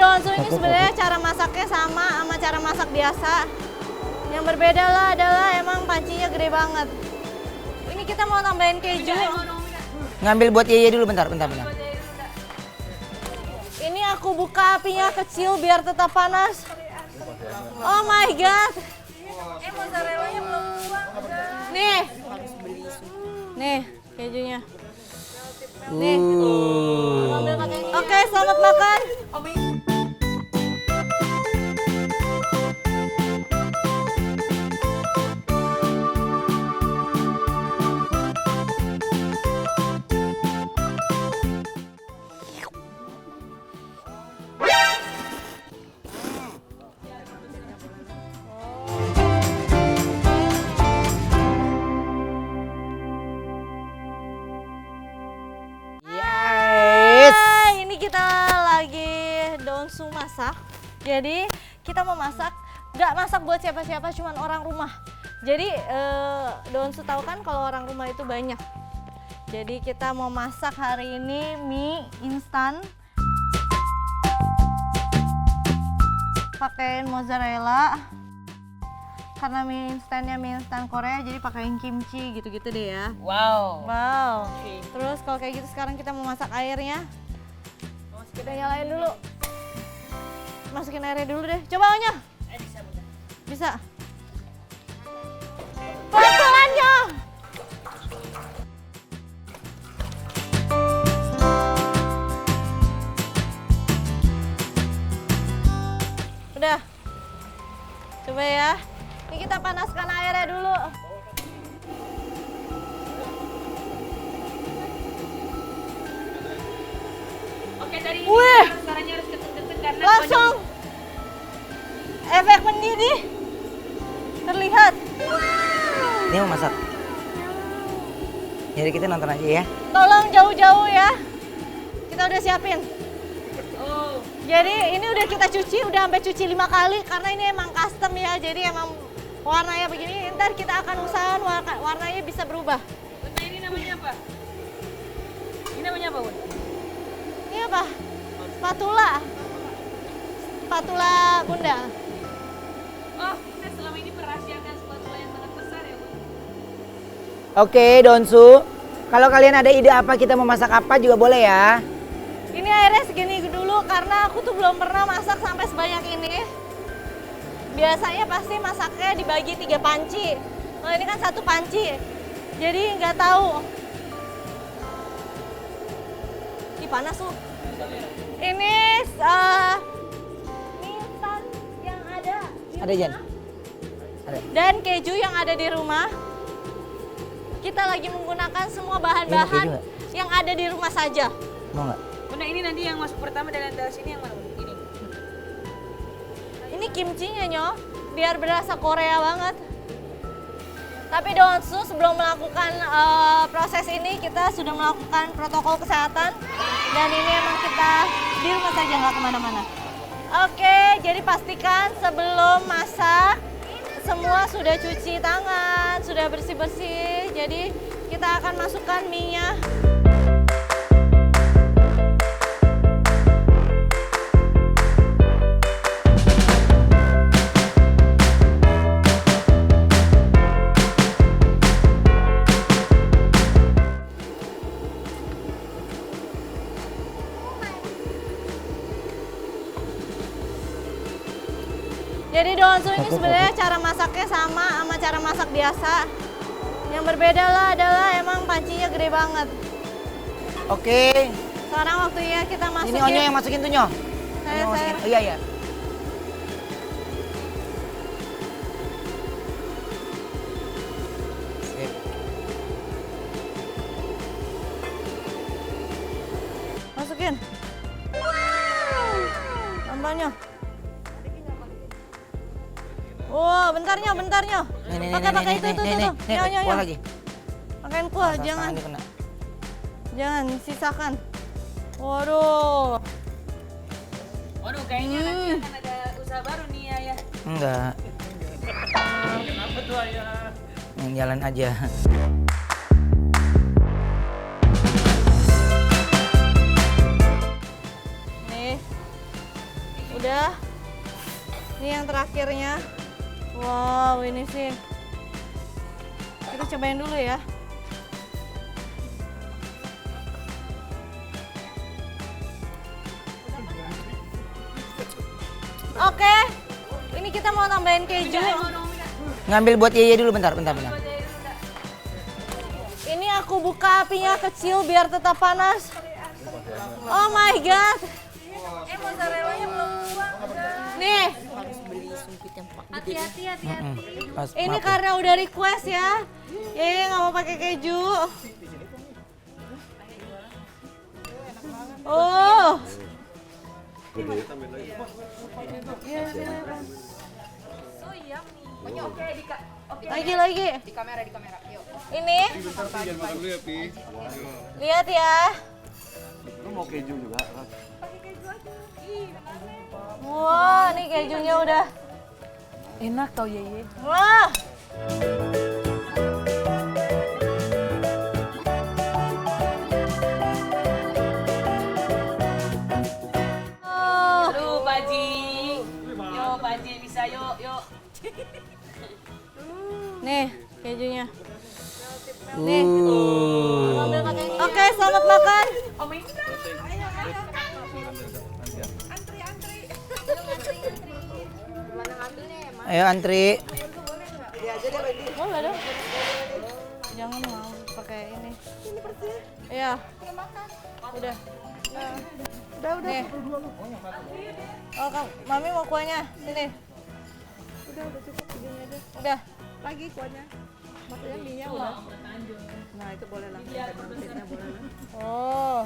Donsu ini sebenarnya cara masaknya sama cara masak biasa. Yang berbeda lah adalah emang pancinya gede banget. Ini kita mau tambahin keju. Ngambil buat Yeye dulu bentar. Ini aku buka apinya kecil biar tetap panas. Oh my god. Mozzarellanya belum buang. Nih kejunya. Nih. Oke, selamat makan. Donsu masak, jadi kita mau masak, nggak masak buat siapa-siapa, cuman orang rumah. Jadi Donsu tahu kan kalau orang rumah itu banyak. Jadi kita mau masak hari ini mie instan, pakein mozzarella. Karena mie instannya mie instan Korea, jadi pakein kimchi gitu-gitu deh ya. Wow. Okay. Terus kalau kayak gitu sekarang kita mau masak airnya. Kita nyalain dulu. Masukin airnya dulu deh. Coba Onya. Bisa. Pelan-pelannya. Udah. Coba ya. Ini kita panaskan airnya dulu. Oke, dari ini suaranya harus ketuk-ketuk karena langsung efek mendidih terlihat. Ini mau masak. Jadi kita nonton aja ya. Tolong jauh-jauh ya. Kita udah siapin. Oh. Jadi ini udah kita cuci, udah sampai cuci 5 kali karena ini emang custom ya. Jadi emang warnanya begini. Ntar kita akan usahakan warnanya bisa berubah. Nah, ini namanya apa? Ini namanya apa, Bun? Ini apa? Spatula. Spatula bunda. Oh, kita selama ini merahasiakan spatula yang sangat besar ya, Bun. Oke, Donsu. Kalau kalian ada ide apa kita mau masak apa juga boleh ya. Ini airnya segini dulu karena aku tuh belum pernah masak sampai sebanyak ini. Biasanya pasti masaknya dibagi 3 panci. Kalau ini kan 1 panci. Jadi nggak tahu. Ih, panas tuh. Ini mie instan yang ada di Ada Jan. rumah Ada. dan keju yang ada di rumah. Kita lagi menggunakan semua bahan-bahan Ini keju yang ada di rumah saja. Mau nggak? Bunda, ini nanti yang masuk pertama dan dari sini yang mana, Bun? Ini. Ini kimchinya Nyo, biar berasa Korea banget. Tapi Donsu sebelum melakukan proses ini kita sudah melakukan protokol kesehatan dan ini emang kita di rumah saja nggak kemana-mana. Oke, jadi pastikan sebelum masak semua sudah cuci tangan, sudah bersih-bersih. Jadi kita akan masukkan mie-nya. Jadi Donsu ini sebenarnya cara masaknya sama cara masak biasa. Yang berbeda lah adalah emang pancinya gede banget. Oke. Sekarang waktunya kita masukin. Ini Onyo yang masukin tuh, Nyo. Saya. Oh, iya. Sip. Masukin. Tambahnya. Wow, bentarnya. Nih, Pakai itu. Nih, Nyo. kuah lagi. Pakein kuah, Masa jangan. tangan kena. Jangan sisakan. Waduh. Waduh, kayaknya nanti akan ada usaha baru nih, Ayah. Enggak. Kenapa tuh, Ayah? Jalan aja. Nih. Udah. Ini yang terakhirnya. Wow, ini sih. Kita cobain dulu ya. Oke. Ini kita mau tambahin keju. Ngambil buat Yeye dulu bentar. Ini aku buka apinya kecil biar tetap panas. Oh my god. Mozzarella-nya belum buang. Nih. Hati-hati. Ini karena udah request ya. Nggak mau pakai keju. Oh. Lagi. Di kamera, yuk. Ini. Jangan makan dulu ya, Pi. Lihat ya. Lu mau keju juga? Wah, nih kejunya udah. Enak tau Yeye. Wah. Oh. Aduh, Paji. Yo, Paji bisa yuk. Nih, kejunya. Nih. Oke, selamat makan. Oh my god. Ayo antri. Boleh dong. Jangan mau pakai ini. Ini persis. Iya. Udah. Udah. Nih. Oh, Mami mau kuahnya. Sini. Udah cukup segini aja. Udah. Lagi kuahnya. Maksudnya mie-nya udah. Nah, itu boleh lah. Pancitnya boleh lah. Oh.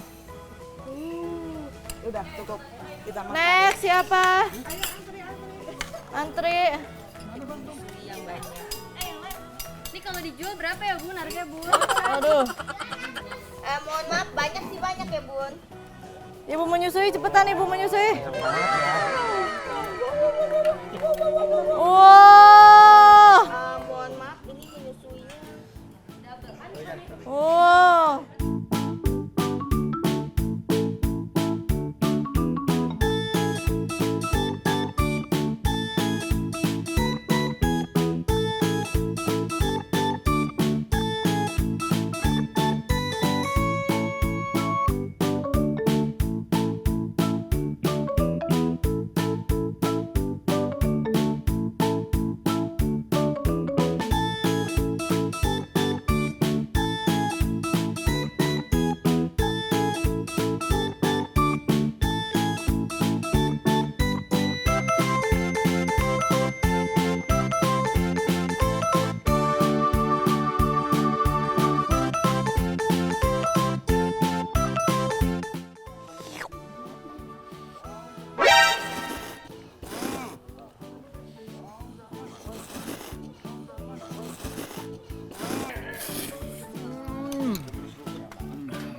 Udah cukup. Kita makan. Next siapa? Antri. Ini kalau dijual berapa ya Bun harganya Bun? Aduh. Mohon maaf banyak ya Bun. Ibu menyusui, cepetan Ibu menyusui. Wow. Mohon maaf ini menyusuinya. Wow.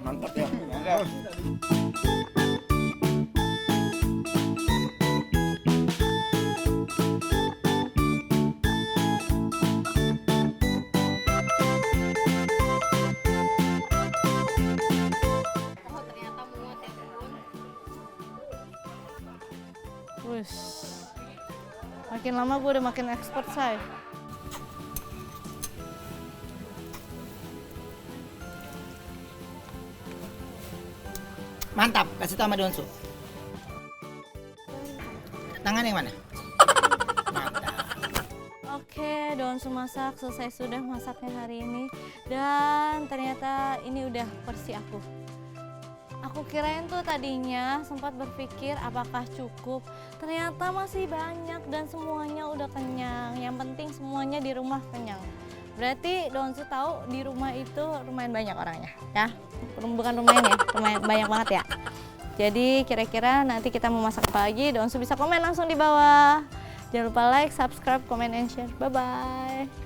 Mantap ya. Oh ternyata muat ya Bun. Wus. Makin lama gue udah makin expert, say. Mantap, kasih tau sama Donsu. Tangan yang mana? Mantap. Oke, Donsu masak, selesai sudah masaknya hari ini. Dan ternyata ini udah versi aku. Aku kirain tuh tadinya sempat berpikir apakah cukup. Ternyata masih banyak dan semuanya udah kenyang. Yang penting semuanya di rumah kenyang. Berarti Donsu tahu di rumah itu lumayan banyak orangnya, ya? Bukan lumayan ya, lumayan banyak banget ya. Jadi kira-kira nanti kita mau masak apa lagi, Donsu bisa komen langsung di bawah. Jangan lupa like, subscribe, comment, and share. Bye-bye.